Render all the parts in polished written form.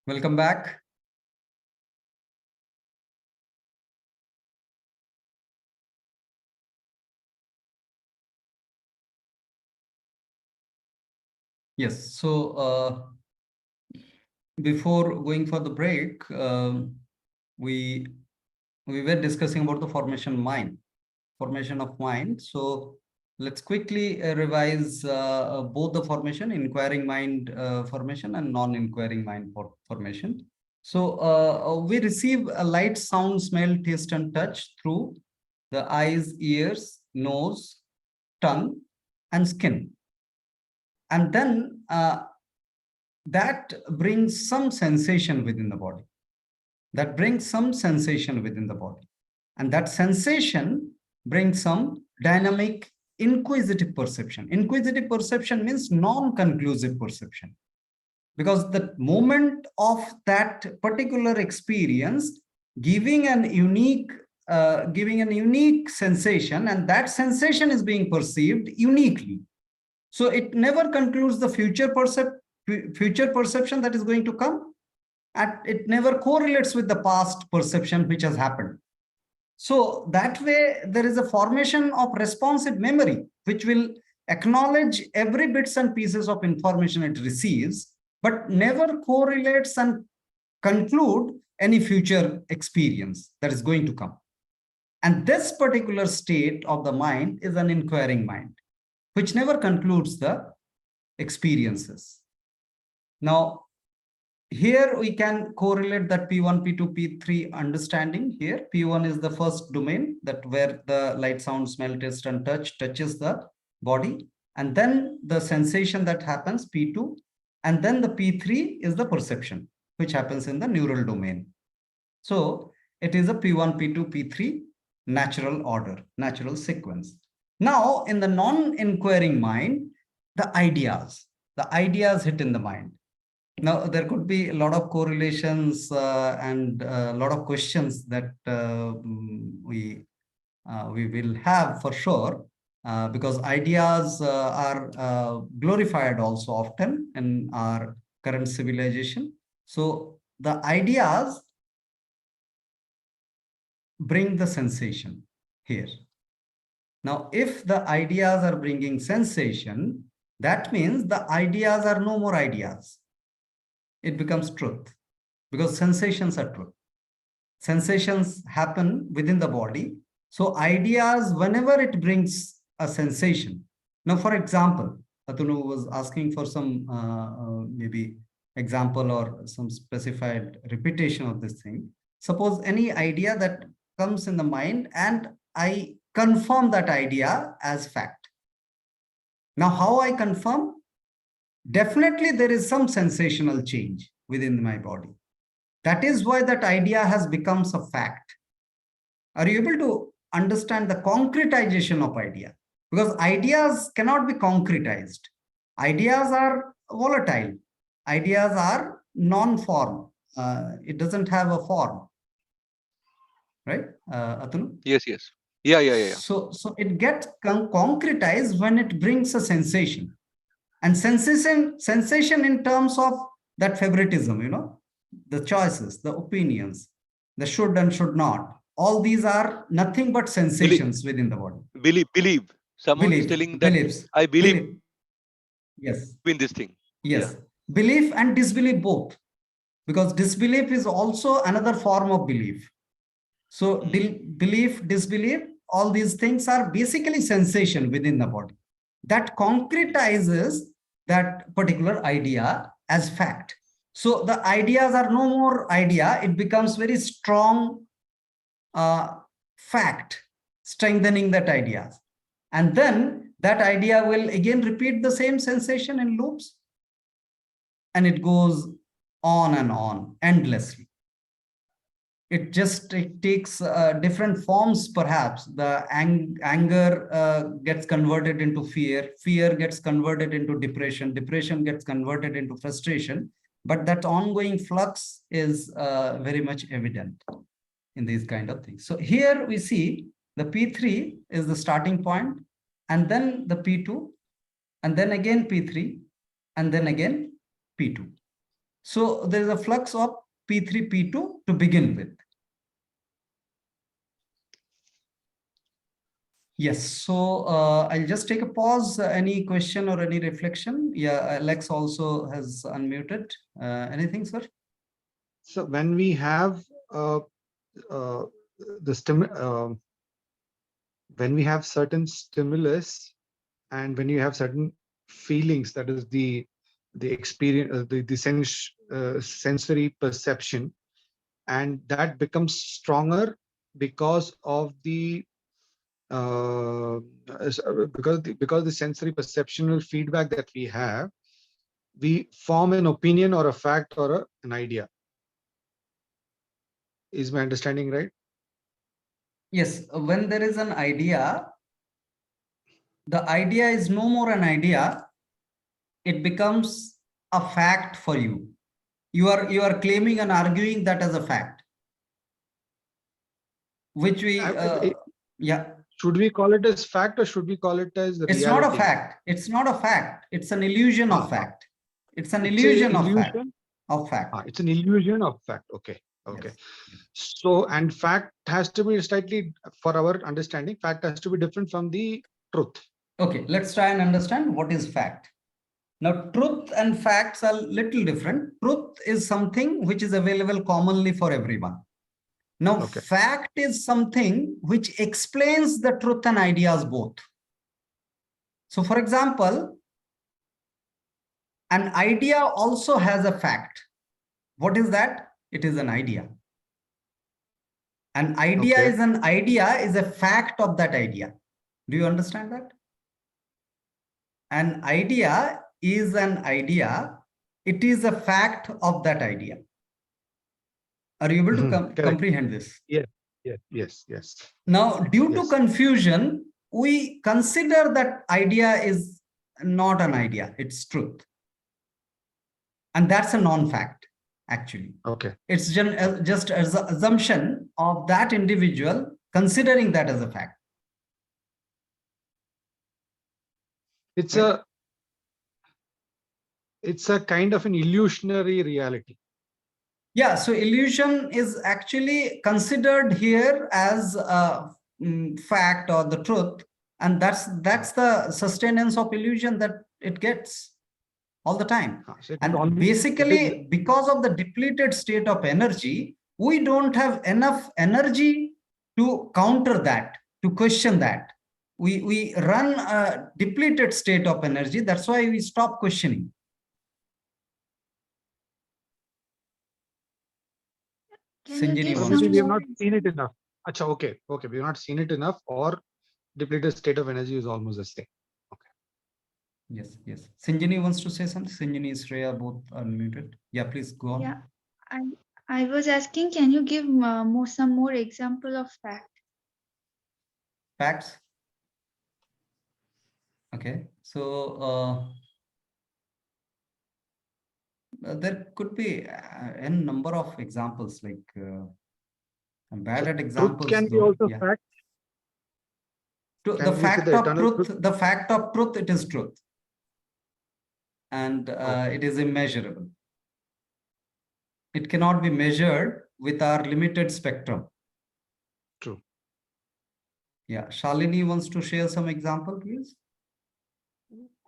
Welcome back. Yes, so before going for the break, we were discussing about the formation of mind. So let's quickly revise both the formation, inquiring mind formation and non-inquiring mind formation. So we receive a light, sound, smell, taste, and touch through the eyes, ears, nose, tongue, and skin. And then that brings some sensation within the body. That brings some sensation within the body. And that sensation brings some dynamic, inquisitive perception. Inquisitive perception means non-conclusive perception. Because the moment of that particular experience giving an unique sensation, and that sensation is being perceived uniquely. So it never concludes the future perception that is going to come, and it never correlates with the past perception which has happened. So that way there is a formation of responsive memory which will acknowledge every bits and pieces of information it receives, but never correlates and conclude any future experience that is going to come. And this particular state of the mind is an inquiring mind, which never concludes the experiences. Now, here we can correlate that P1, P2, P3 understanding. Here, P1 is the first domain, that where the light, sound, smell, taste, and touch touches the body. And then the sensation that happens, P2. And then the P3 is the perception, which happens in the neural domain. So it is a P1, P2, P3 natural order, natural sequence. Now, in the non-inquiring mind, the ideas hit in the mind. Now, there could be a lot of correlations and a lot of questions that we will have for sure, because ideas are glorified also often in our current civilization. So the ideas bring the sensation here. Now, if the ideas are bringing sensation, that means the ideas are no more ideas. It becomes truth, because sensations are truth. Sensations happen within the body. So ideas, whenever it brings a sensation. Now, for example, Atunu was asking for some maybe example or some specified repetition of this thing. Suppose any idea that comes in the mind and I confirm that idea as fact. Now, how I confirm? Definitely there is some sensational change within my body. That is why that idea has become a fact. Are you able to understand the concretization of idea? Because ideas cannot be concretized. Ideas are volatile. Ideas are non-form. It doesn't have a form. Right, Atunu? Yes, yes. Yeah. So it gets concretized when it brings a sensation. And sensation in terms of that favoritism, the choices, the opinions, the should and should not. All these are nothing but sensations within the body. Believe. Someone is telling that beliefs. I believe Yes. in this thing. Yes. Yeah. Belief and disbelief both. Because disbelief is also another form of belief. So belief, disbelief, all these things are basically sensation within the body that concretizes that particular idea as fact. So the ideas are no more idea. It becomes very strong fact, strengthening that idea. And then that idea will again repeat the same sensation in loops. And it goes on and on endlessly. It takes different forms, perhaps. The anger gets converted into fear. Fear gets converted into depression. Depression gets converted into frustration. But that ongoing flux is very much evident in these kind of things. So here we see the P3 is the starting point, and then the P2, and then again P3, and then again P2. So there is a flux of P3, P2 to begin with. Yes, so I'll just take a pause. Any question or any reflection? Yeah, Alex also has unmuted. Anything, sir? So when we have when we have certain stimulus and when you have certain feelings, that is the experience, the sensory perception, and that becomes stronger because of the because the sensory perceptual feedback that we have, we form an opinion or a fact or an idea. Is my understanding right? Yes, when there is an idea, the idea is no more an idea. It becomes a fact for you. You are claiming and arguing that as a fact, which we yeah. Should we call it as fact or should we call it as reality? It's not a fact. It's not a fact. It's an illusion of fact. It's an illusion of fact. It's an illusion of fact. Okay. Okay. Yes. So, and fact has to be slightly, for our understanding, fact has to be different from the truth. Okay. Let's try and understand what is fact. Now, truth and facts are little different. Truth is something which is available commonly for everyone. Now, fact is something which explains the truth and ideas both. So, for example, an idea also has a fact. What is that? It is an idea. An idea is an idea is a fact of that idea. Do you understand that? An idea is an idea. It is a fact of that idea. Are you able to comprehend this? Yes, yes, yes, yes. Now, due to confusion, we consider that idea is not an idea, it's truth. And that's a non-fact, actually. Okay. It's just as an assumption of that individual considering that as a fact. It's a kind of an illusionary reality. Yeah, so illusion is actually considered here as a fact or the truth, and that's the sustenance of illusion that it gets all the time. And basically, because of the depleted state of energy, we don't have enough energy to counter that, to question that. We run a depleted state of energy. That's why we stop questioning. Maybe we have not seen it enough. Achha, okay. We have not seen it enough, or depleted state of energy is almost the same. Okay. Yes. Sinjini wants to say something. Sinjini, Shreya, both unmuted. Yeah, please go on. Yeah, I was asking, can you give some more example of fact? Facts. Okay, so there could be a number of examples. Like I'm bad at examples. Truth can be also fact. The fact of truth. The fact of truth. It is truth, and it is immeasurable. It cannot be measured with our limited spectrum. True. Yeah, Shalini wants to share some example, please.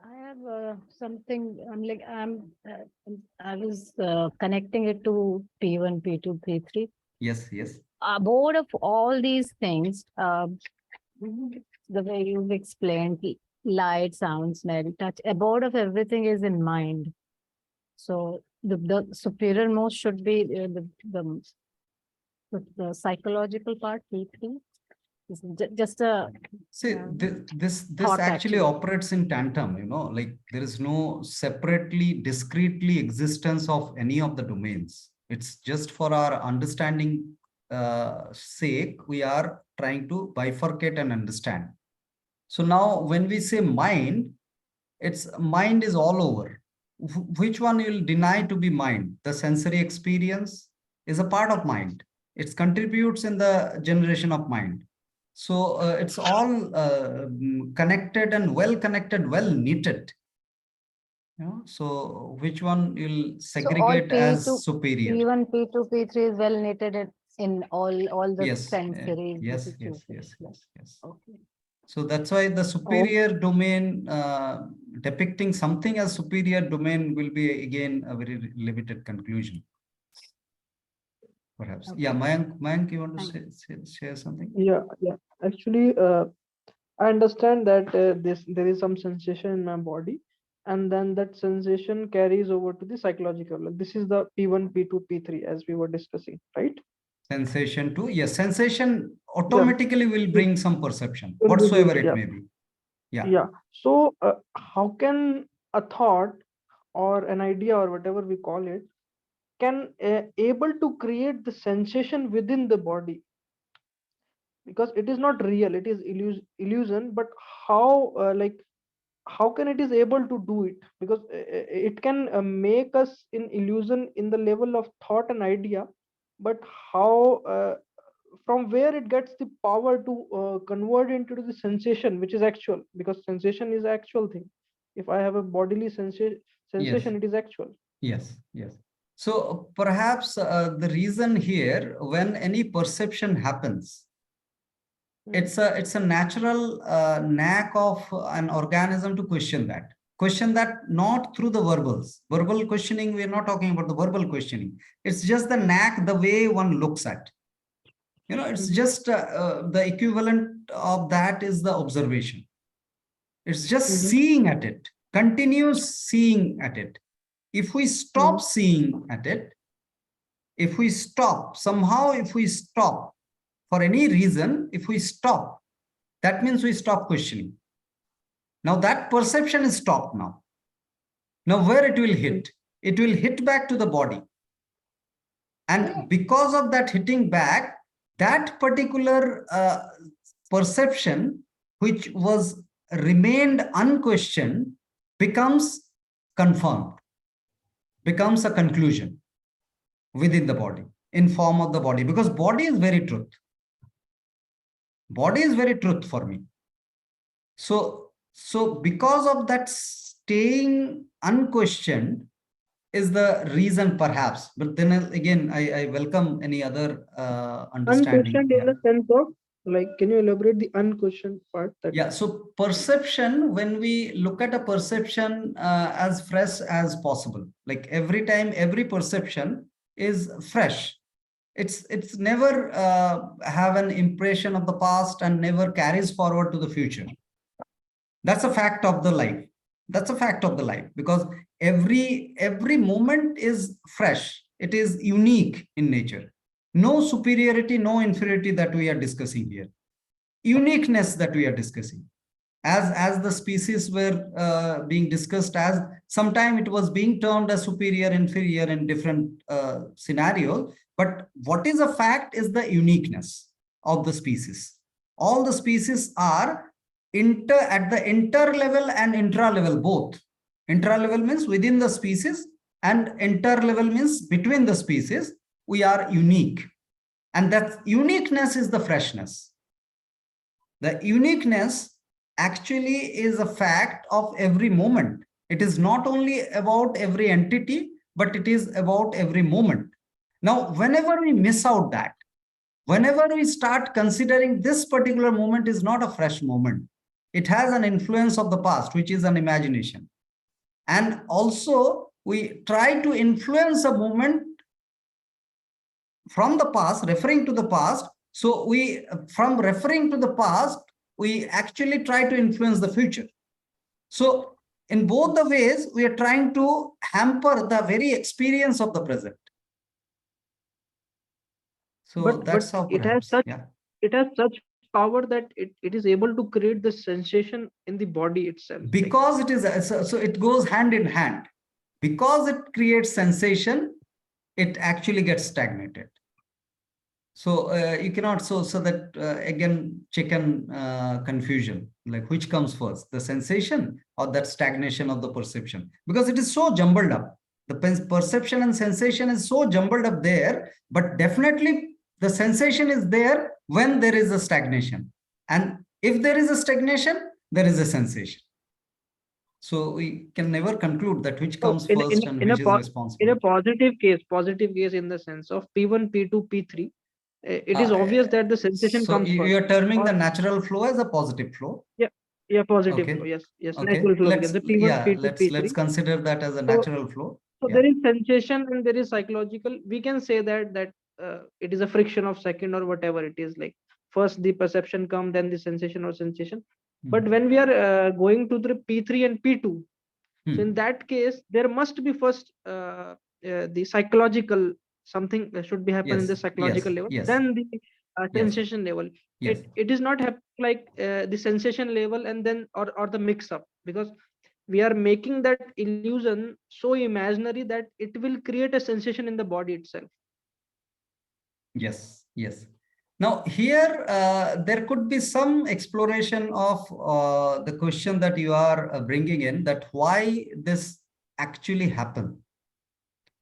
I have something. I was connecting it to P1, P2, P3. Yes. Aboard of all these things, the way you've explained, light, sound, smell, touch, aboard of everything is in mind. So the superior most should be the psychological part, P3. Just a see this actually operates in tandem, like there is no separately discretely existence of any of the domains. It's just for our understanding sake we are trying to bifurcate and understand. So now when we say mind, mind is all over. Which one you'll deny to be mind? The sensory experience is a part of mind. It contributes in the generation of mind. So it's all connected and well connected, well knitted. So which one you'll So all segregate P as to superior? P1, P2, P3 is well knitted in all the Yes, sensory yes, institutions. yes. Okay. So that's why the superior domain, depicting something as superior domain will be again a very limited conclusion. Perhaps. Yeah, Okay. Mayank, you want to Thank share something? Yeah. Actually, I understand that there is some sensation in my body, and then that sensation carries over to the psychological. Like this is the P1, P2, P3 as we were discussing, right? Sensation too. Yes, sensation Yeah. automatically will bring some perception, Will be whatsoever there, it yeah. may be. Yeah. Yeah. So how can a thought or an idea or whatever we call it can able to create the sensation within the body? Because it is not real, it is illusion. But how how can it is able to do it? Because it can make us in illusion in the level of thought and idea, but how from where it gets the power to convert into the sensation which is actual, because sensation is actual thing. If I have a bodily sensation, it is actual. Yes. So perhaps the reason here, when any perception happens, it's a natural knack of an organism to question that not through the verbal questioning. We're not talking about the verbal questioning. It's just the knack, the way one looks at. It's just the equivalent of that is the observation. It's just seeing at it, continuous seeing at it. If we stop seeing at it, if we stop for any reason, if we stop, that means we stop questioning. Now that perception is stopped now. Now where it will hit? It will hit back to the body. And because of that hitting back, that particular perception, which was remained unquestioned, becomes confirmed, becomes a conclusion within the body, in form of the body, because body is very truth. Body is very truth for me. So because of that staying unquestioned is the reason perhaps. But then again, I welcome any other understanding. Unquestioned in the sense of, like, can you elaborate the unquestioned part? So perception, when we look at a perception as fresh as possible, like every time, every perception is fresh. It's never have an impression of the past and never carries forward to the future. That's a fact of the life. Because every moment is fresh. It is unique in nature. No superiority, no inferiority that we are discussing here. Uniqueness that we are discussing. As the species were being discussed, as sometime it was being termed as superior, inferior in different scenarios. But what is a fact is the uniqueness of the species. All the species are at the inter level and intra level both. Intra level means within the species, and inter level means between the species. We are unique, and that uniqueness is the freshness. The uniqueness actually is a fact of every moment. It is not only about every entity, but it is about every moment. Now, whenever we miss out that, whenever we start considering this particular moment is not a fresh moment, it has an influence of the past, which is an imagination. And also, we try to influence a moment from the past, referring to the past. So from referring to the past, we actually try to influence the future. So in both the ways, we are trying to hamper the very experience of the present. So that's how it has such power that it is able to create the sensation in the body itself. Because it is, so it goes hand in hand. Because it creates sensation, it actually gets stagnated. So you cannot, so that again, chicken confusion, like which comes first, the sensation or that stagnation of the perception? Because it is so jumbled up. The perception and sensation is so jumbled up there, but definitely the sensation is there when there is a stagnation. And if there is a stagnation, there is a sensation. So we can never conclude that which So comes first and which is in responsible. a positive case in the sense of P1, P2, P3, it is Uh, obvious that the sensation So comes you first. are terming the Or natural flow as a positive flow. yeah, positive Okay. flow. Yes, yes, Okay. natural flow. Let's, Because the P1, yeah, P2, let's P3. consider that as a So, natural flow. so Yeah. there is sensation and there is psychological. We can say that it is a friction of second or whatever it is. Like first the perception come, then the sensation or sensation. But when we are going to the P3 and P2, so in that case, there must be first the psychological something should be happen in the Yes, psychological yes, level, yes, then the yes, sensation level. yes. It is not happen like the sensation level and then or the mix up, because we are making that illusion so imaginary that it will create a sensation in the body itself. Yes, yes. Now here, there could be some exploration of the question that you are bringing in, that why this actually happened.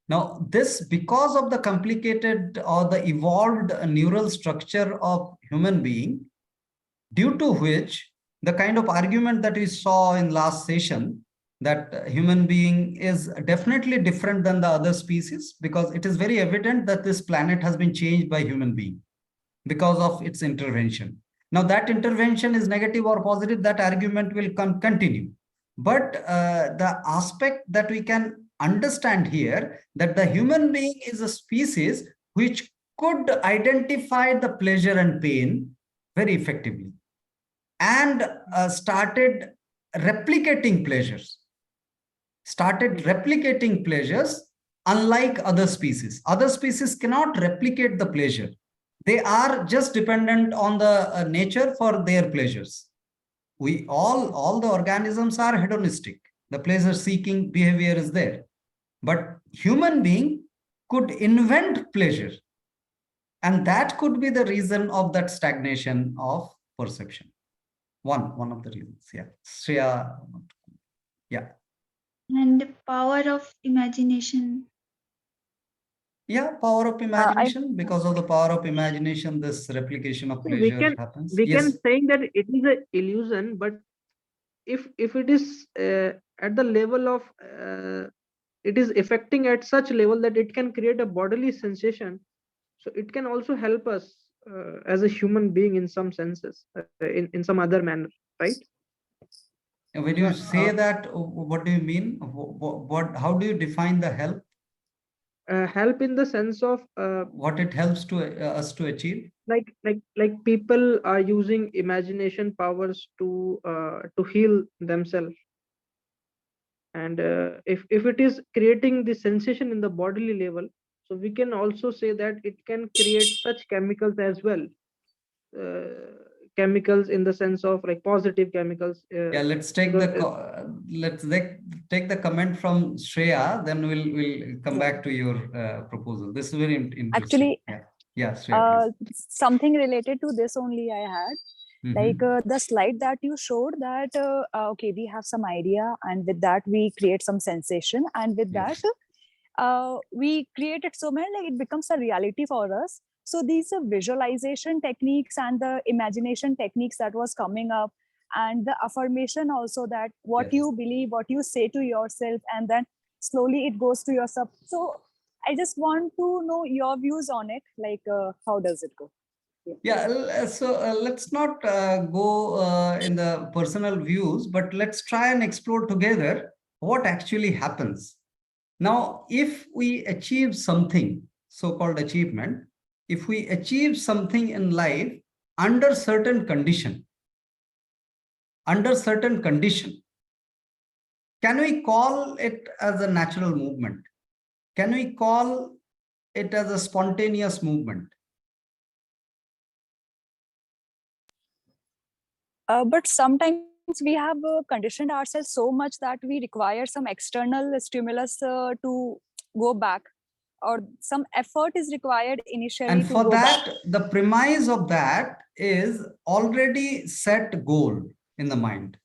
Now this, because of the complicated or the evolved neural structure of human being, due to which the kind of argument that we saw in last session, that human being is definitely different than the other species, because it is very evident that this planet has been changed by human being because of its intervention. Now that intervention is negative or positive, that argument will continue. But the aspect that we can understand here, that the human being is a species which could identify the pleasure and pain very effectively, and started replicating pleasures, unlike other species. Other species cannot replicate the pleasure. They are just dependent on the nature for their pleasures. We all the organisms are hedonistic. The pleasure seeking behavior is there. But human being could invent pleasure. And that could be the reason of that stagnation of perception. One of the reasons. Yeah. Shreya. Yeah. And the power of imagination. Yeah, power of I imagination. Because of the power of imagination, this replication of So we pleasure can happens. we Yes. can saying that it is an illusion, but if it is at the level of it is affecting at such level that it can create a bodily sensation, so it can also help us as a human being in some senses, in some other manner, right? And when you say Uh, that, what do you mean? How do you define the help? Help in the sense of What it helps to us to achieve? like people are using imagination powers to heal themselves, and if it is creating the sensation in the bodily level, so we can also say that it can create such chemicals as well, uh, chemicals in the sense of like positive chemicals, Yeah, let's take because take the comment from Shreya, then we'll come yeah. back to your proposal. This is very interesting. actually, Yeah, yeah, Shreya, please. something related to this only I had. Like Mhm. the slide that you showed, that okay, we have some idea, and with that we create some sensation, and with that Yes. we create it so many, like it becomes a reality for us. So these visualization techniques and the imagination techniques that was coming up, and the affirmation also, that what Yes. you believe, what you say to yourself, and then slowly it goes to yourself. So I just want to know your views on it, like how does it go? Yeah, so let's not go in the personal views, but let's try and explore together what actually happens. Now, if we achieve something, so-called achievement, if we achieve something in life under certain condition, can we call it as a natural movement? Can we call it as a spontaneous movement? But sometimes we have conditioned ourselves so much that we require some external stimulus to go back, or some effort is required initially And to for go back. that, the premise of that is already set goal in the mind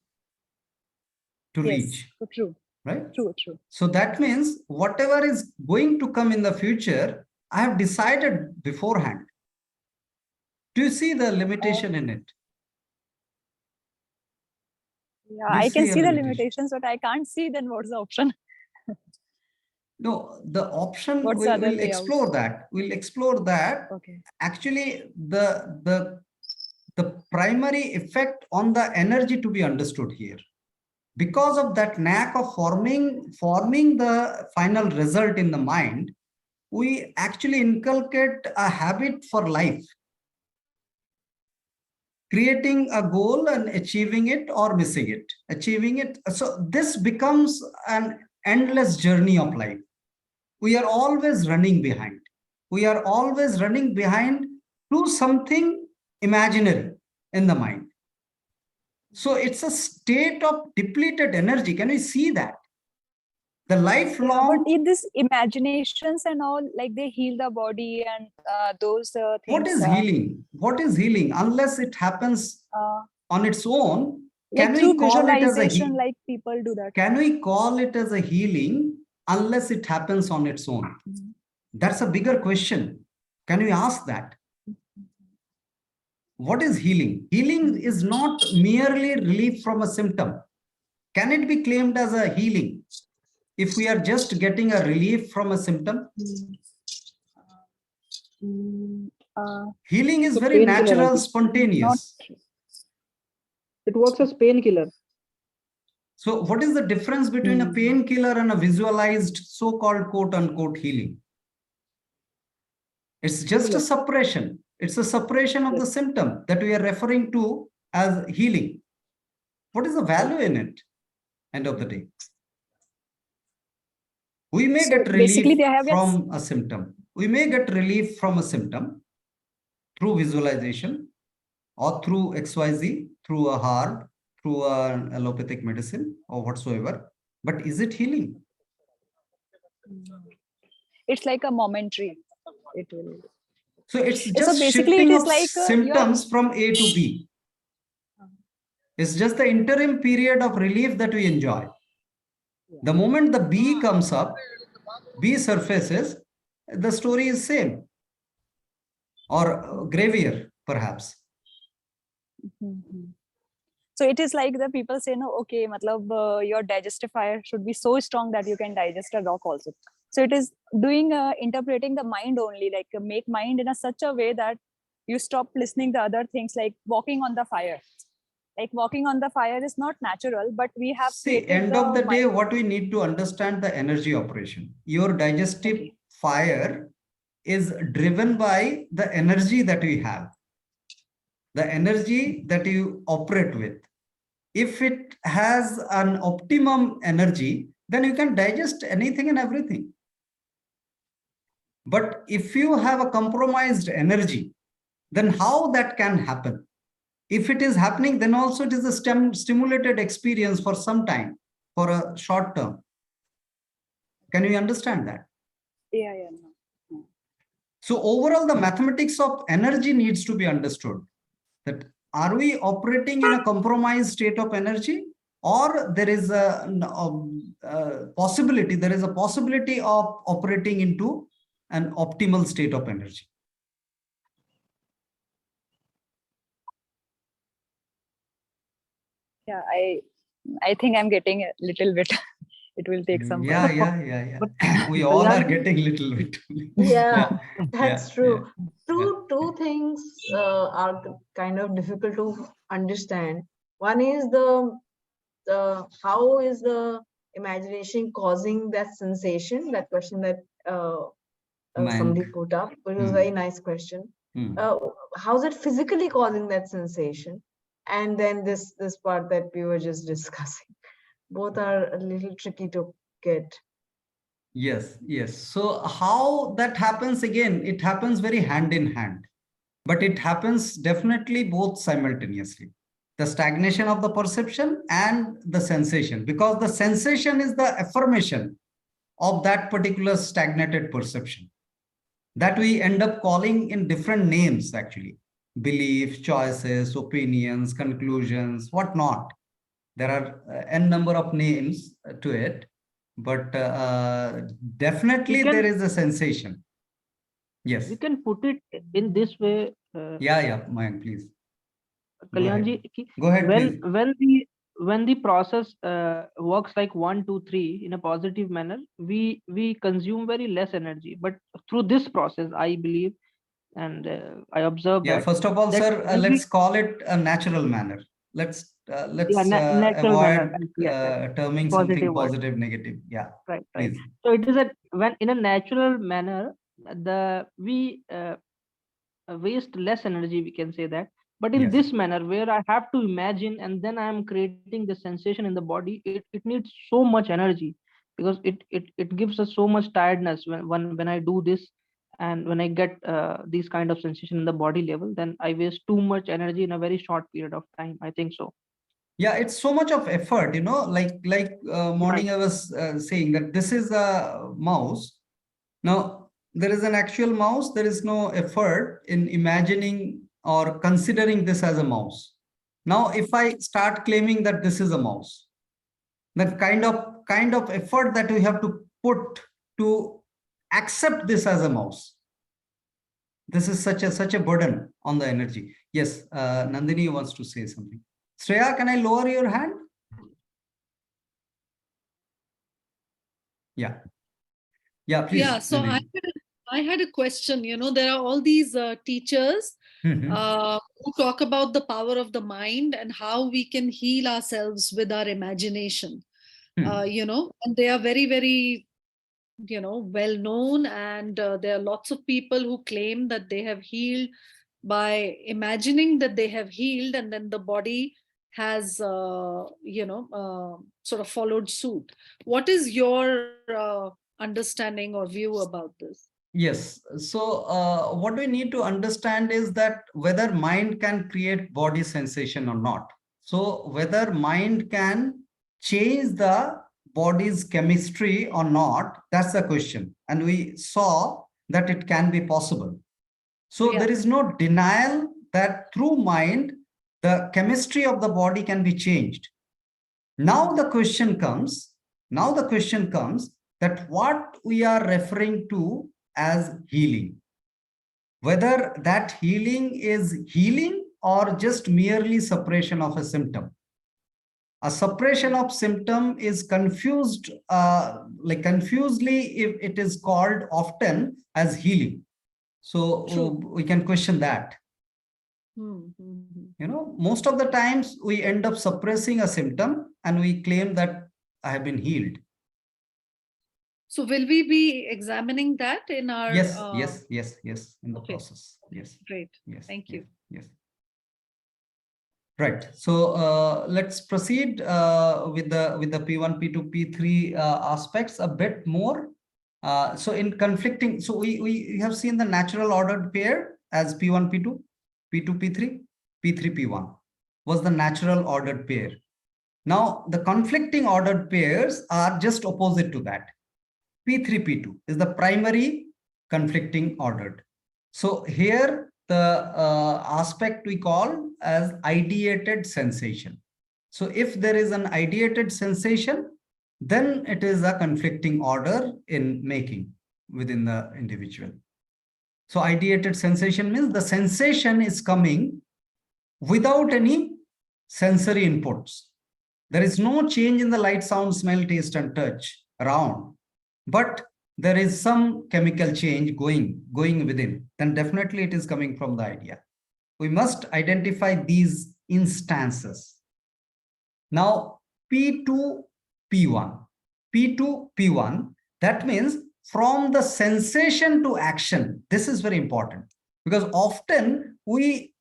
to Yes, reach, true, right? true. So that means whatever is going to come in the future, I have decided beforehand. Do you see the limitation in it? Yeah, We I can see a see the limitation. limitations, but I can't see then what's the option. No, the option, What's the other we'll way out? explore that. We'll explore that. Okay. Actually, the primary effect on the energy to be understood here. Because of that knack of forming the final result in the mind, we actually inculcate a habit for life, creating a goal and achieving it or missing it, achieving it. So this becomes an endless journey of life. We are always running behind. We are always running behind to something imaginary in the mind. So it's a state of depleted energy. Can we see that? The Yeah, lifelong. but if this imaginations and all, like they heal the body and those things. What is healing? What is healing? Unless it happens on its own, like can through we call it as a visualization, like people do that. Can we call it as a healing unless it happens on its own? That's a bigger question. Can we ask that? What is healing? Healing is not merely relief from a symptom. Can it be claimed as a healing if we are just getting a relief from a symptom? Healing is It's a very painkiller, I natural, think. spontaneous. It works as painkiller. So what is the difference between a painkiller and a visualized so-called quote unquote healing? It's just a suppression. It's a suppression of the symptom that we are referring to as healing. What is the value in it? End of the day. We may get relief from a symptom. We may get relief from a symptom through visualization or through XYZ, through a herb, through an allopathic medicine or whatsoever. But is it healing? It's like a momentary. It will. So it's So just basically shifting it is of like symptoms from A to B. It's just the interim period of relief that we enjoy. The moment the B comes up, B surfaces, the story is same or gravier, perhaps. So it is like the people say, no, okay, matlab, your digestifier should be so strong that you can digest a rock also. So it is doing interpreting the mind only, like make mind in such a way that you stop listening to other things, like walking on the fire. Like walking on the fire is not natural, but we have See, end of the day, what we need to understand the energy operation. Your digestive fire is driven by the energy that we have, the energy that you operate with. If it has an optimum energy, then you can digest anything and everything. But if you have a compromised energy, then how that can happen? If it is happening, then also it is a stimulated experience for some time, for a short term. Can you understand that? Yeah. No. So overall, the mathematics of energy needs to be understood. That are we operating in a compromised state of energy, or there is a possibility of operating into an optimal state of energy? Yeah, I think I'm getting a little bit. It will take some time. Yeah. We all are getting little bit. Yeah, that's true. Two things are kind of difficult to understand. One is the how is the imagination causing that sensation? That question that somebody put up. It was a very nice question. How's it physically causing that sensation? And then this part that we were just discussing. Both are a little tricky to get. Yes. So how that happens, again, it happens very hand in hand, but it happens definitely both simultaneously. The stagnation of the perception and the sensation, because the sensation is the affirmation of that particular stagnated perception that we end up calling in different names, actually. Beliefs, choices, opinions, conclusions, whatnot. There are n number of names to it, but definitely there is a sensation. Yes. You can put it in this way. Yeah, Mayank, please. Kalyanji, Go ahead, please. when the process works like 1, 2, 3 in a positive manner, we consume very less energy. But through this process, I believe, and I observe Yeah, that first of all, that sir, when let's call it a natural manner. Let's natural manner, avoid yes, terming something positive word, positive, negative. Yeah, right. please. So it is that when in a natural manner, we waste less energy, we can say that. But in Yes. this manner, where I have to imagine and then I am creating the sensation in the body, it needs so much energy, because it gives us so much tiredness when I do this. And when I get these kind of sensation in the body level, then I waste too much energy in a very short period of time, I think so. Yeah, it's so much of effort, like morning Right. I was saying that this is a mouse. Now, there is an actual mouse. There is no effort in imagining or considering this as a mouse. Now, if I start claiming that this is a mouse, the kind of effort that we have to put to accept this as a mouse, this is such a burden on the energy. Yes, Nandini wants to say something. Shreya, can I lower your hand? Yeah. Yeah, please. Yeah, so Nandini. I had a question. There are all these teachers who talk about the power of the mind and how we can heal ourselves with our imagination. And they are very, very, well known, and there are lots of people who claim that they have healed by imagining that they have healed, and then the body has sort of followed suit. What is your understanding or view about this? Yes. So what we need to understand is that whether mind can create body sensation or not. So whether mind can change the body's chemistry or not, that's the question. And we saw that it can be possible. So Yeah. there is no denial that through mind, the chemistry of the body can be changed. Now the question comes that what we are referring to as healing, whether that healing is healing or just merely suppression of a symptom. A suppression of symptom is confused, confusedly, if it is called often as healing. So we can question that. Most of the times we end up suppressing a symptom and we claim that I have been healed. So will we be examining that in our... Yes, in the process. Yes. Great. Yes. Thank you. Yes. Right. So let's proceed with the P1, P2, P3 aspects a bit more. So in conflicting, so we have seen the natural ordered pair as P1, P2, P2, P3, P3, P1 was the natural ordered pair. Now the conflicting ordered pairs are just opposite to that. P3, P2 is the primary conflicting ordered. So here the aspect we call as ideated sensation. So if there is an ideated sensation, then it is a conflicting order in making within the individual. So ideated sensation means the sensation is coming without any sensory inputs. There is no change in the light, sound, smell, taste, and touch around, but there is some chemical change going within, then definitely it is coming from the idea. We must identify these instances. Now, P2, P1. P2, P1, that means from the sensation to action. This is very important because often we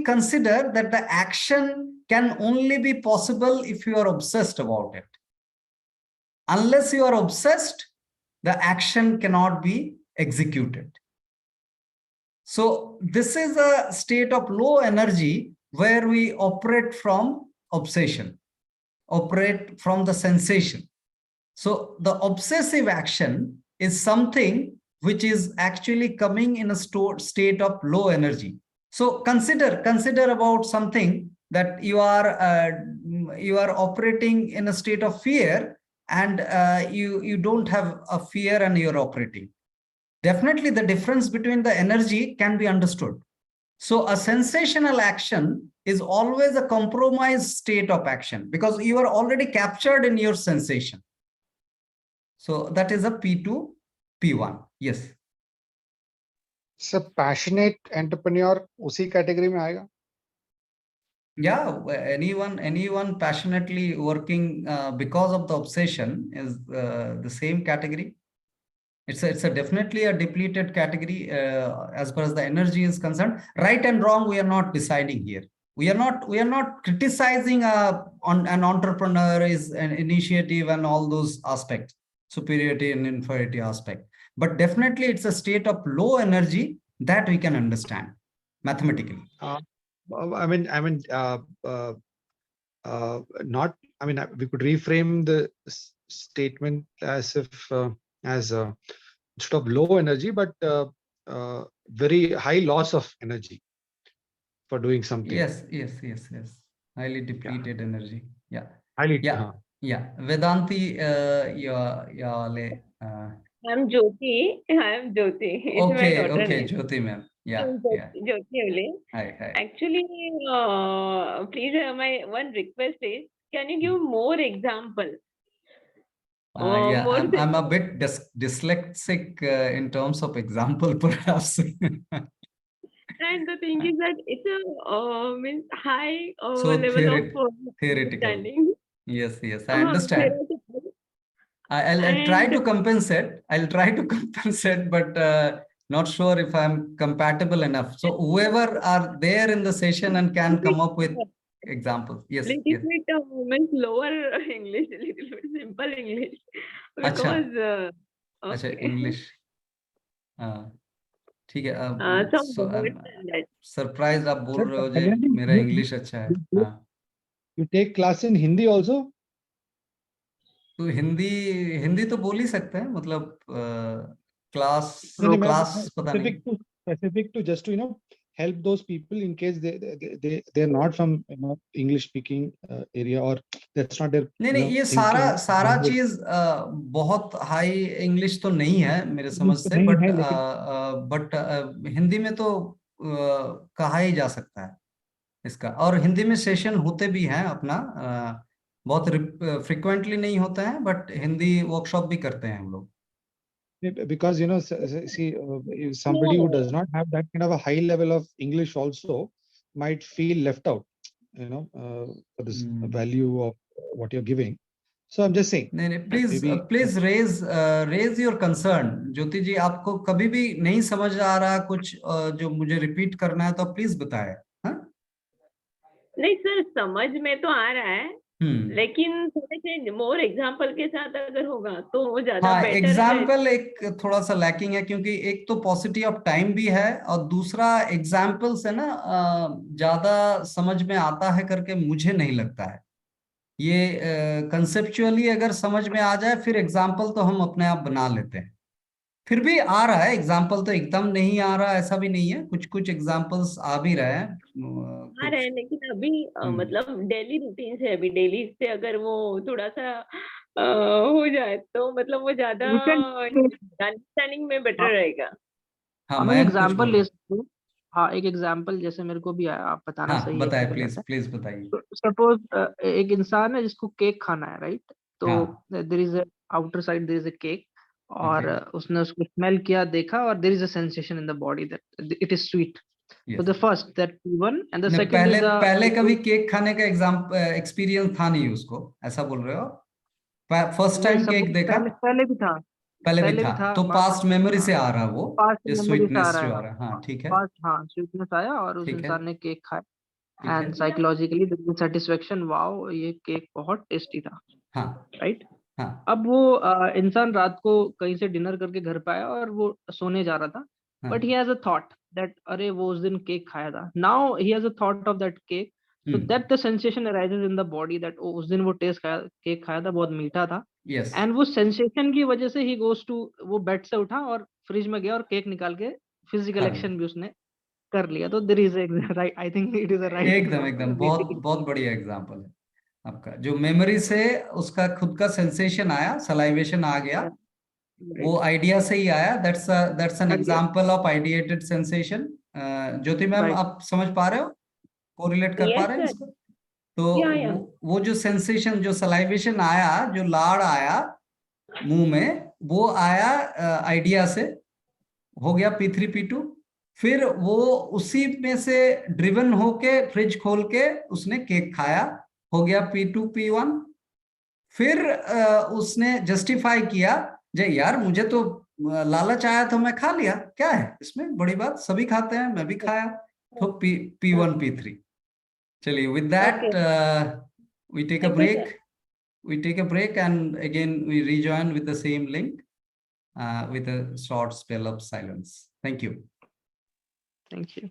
consider that the action can only be possible if you are obsessed about it. Unless you are obsessed, the action cannot be executed. So this is a state of low energy where we operate from obsession, operate from the sensation. So the obsessive action is something which is actually coming in a state of low energy. So consider about something that you are operating in a state of fear, and you don't have a fear and you're operating. Definitely the difference between the energy can be understood. So a sensational action is always a compromised state of action because you are already captured in your sensation. So that is a P2, P1. Yes. So passionate entrepreneur उसी category में आएगा? Yeah, anyone passionately working because of the obsession is the same category. It's a definitely a depleted category as far as the energy is concerned. Right and wrong, we are not deciding here. We are not criticizing on an entrepreneur is an initiative and all those aspects, superiority and inferiority aspect. But definitely, it's a state of low energy that we can understand mathematically. Not. I mean, we could reframe the statement as if instead of low energy, but very high loss of energy for doing something. Yes. Highly depleted energy. Yeah. Highly. Yeah. Vedanti, I'm Jyoti. It's my okay, daughter name. Jyoti ma'am. Yeah. Jyoti only. Hi. Actually, please, my one request is, can you give more examples? Yeah, more I'm a bit dyslexic in terms of example, perhaps. And the thing is that it's a means high So level of theoretical. understanding. Yes, I understand. Theoretical. I'll try to compensate. But not sure if I'm compatible enough. So whoever are there in the session and can come up with examples. Yes. Little bit means lower English, little bit simple English. Because अच्छा English. ठीक है. some words and that. Surprise आप बोल रहे हो जे मेरा English अच्छा है. हाँ. You take class in Hindi also? तो हिंदी तो बोल ही सकते हैं, मतलब क्लास पता नहीं. Specific to just to help those people in case they're not from English speaking area or that's not their. नहीं ये सारा चीज बहुत हाई इंग्लिश तो नहीं है मेरे समझ से, बट हिंदी में तो कहा ही जा सकता है इसका. और हिंदी में सेशन होते भी हैं अपना, बहुत फ्रिक्वेंटली नहीं होते हैं, बट हिंदी वर्कशॉप भी करते हैं हम लोग. Because see, somebody who does not have that kind of a high level of English also might feel left out, for this value of what you're giving. So I'm just saying. नहीं, please raise your concern. ज्योति जी, आपको कभी भी नहीं समझ आ रहा कुछ जो मुझे रिपीट करना है तो प्लीज बताएं. नहीं सर, समझ में तो आ रहा है, लेकिन थोड़े से मोर एग्जांपल के साथ अगर होगा तो वो ज्यादा बेटर है. एग्जांपल एक थोड़ा सा लैकिंग है, क्योंकि एक तो पॉसिटी ऑफ टाइम भी है और दूसरा एग्जांपल से ना ज्यादा समझ में आता है करके मुझे नहीं लगता है. ये कंसेप्चुअली अगर समझ में आ जाए फिर एग्जांपल तो हम अपने आप बना लेते हैं. फिर भी आ रहा है एग्जाम्पल, तो एकदम नहीं आ रहा ऐसा भी नहीं है, कुछ एग्जाम्पल्स आ भी रहे हैं. आ रहे हैं, लेकिन अभी मतलब डेली रूटीन से, अभी डेली से अगर वो थोड़ा सा हो जाए तो मतलब वो ज्यादा अंडरस्टैंडिंग में बेटर रहेगा. हाँ, मैं एग्जांपल ले सकती हूँ. हाँ, एक एग्जांपल जैसे मेरे को भी आया, आप बताना. सही है, बताइए प्लीज बताइए. सपोज एक इंसान है जिसको केक खाना है, राइट? तो there is a outer side, there is a cake, और उसने उसको स्मेल किया, देखा, और there is a sensation in the body that it is sweet. So the first, that P1, and the second is पहले कभी cake खाने का एक्सपीरियंस था नहीं उसको, ऐसा बोल रहे हो? फर्स्ट टाइम केक देखा? पहले भी था. तो पास्ट मेमोरी से आ रहा वो, जो स्वीटनेस जो आ रहा है. हाँ, ठीक है. स्वीटनेस आया और उस इंसान ने केक खाया, एंड साइकोलॉजिकली सेटिस्फेक्शन, वाओ ये केक बहुत टेस्टी था. हाँ, राइट. अब वो इंसान रात को कहीं से डिनर करके घर पे आया और वो सोने जा रहा था, but he has a thought that अरे वो उस दिन केक खाया था. Now he has a thought of that cake, so that the sensation arises in the body that उस दिन वो केक खाया था, बहुत मीठा था. एंड वो सेंसेशन की वजह से ही गोस टू, वो बेड से उठा और फ्रिज में गया और केक निकाल के फिजिकल एक्शन भी उसने कर लिया. तो there is right, I think it is a right. एकदम बहुत बढ़िया एग्जांपल है आपका. जो मेमोरी से उसका खुद का सेंसेशन आया, सलाइवेशन आ गया, वो आइडिया से ही आया. That's an example of ideated sensation. Jyoti ma'am, Right. आप समझ पा रहे हो, कोरिलेट कर पा Yes, रहे हैं sir. इसको? तो Yeah. वो जो सेंसेशन, जो सलाइवेशन आया, जो लाड़ आया मुंह में, वो आया आइडिया से, हो गया P3 P2। फिर वो उसी में से ड्रिवन होके फ्रिज खोल के उसने केक खाया, हो गया P2 P1। फिर उसने जस्टिफाई किया, जे यार मुझे तो लालच आया तो मैं खा लिया, क्या है इसमें बड़ी बात, सभी खाते हैं, मैं भी खाया, तो P1 P3। चलिए, with that we take a Thank you, sir. break. We take a break and again we rejoin with the same link with a short spell of silence. Thank you. Thank you.